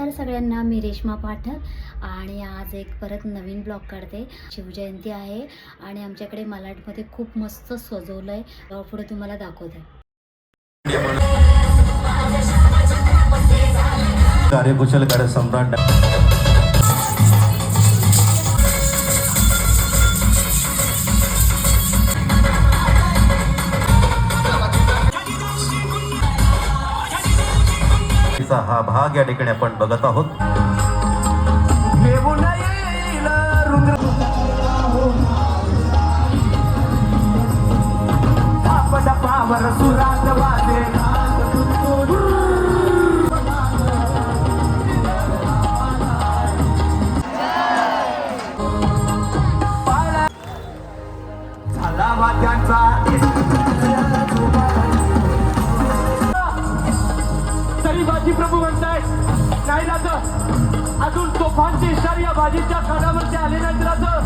नमस्कार सगळ्यांना, मी रेश्मा पाठक आणि आज एक परत नवीन ब्लॉग काढते। शिवजयंती आहे आणि आमच्याकडे मालाडमध्ये खूप मस्त सजवलं आहे, पुढे तुम्हाला दाखवते। कार्यकुशल गड सम्राट हा भाग या ठिकाणी आपण बघत आहोत। तरी बाजी प्रभू म्हणतायत नाही राहतं, अजून तोफांचे इशार या बाजीच्या कानावरती आले नाहीत राहतं।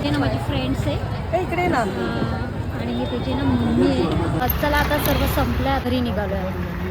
हे ना माझी फ्रेंड्स आहे इकडे ना, आणि हे त्याची ना मम्मी आहे। चला आता सर्व संपल्या, घरी निघालो आहे।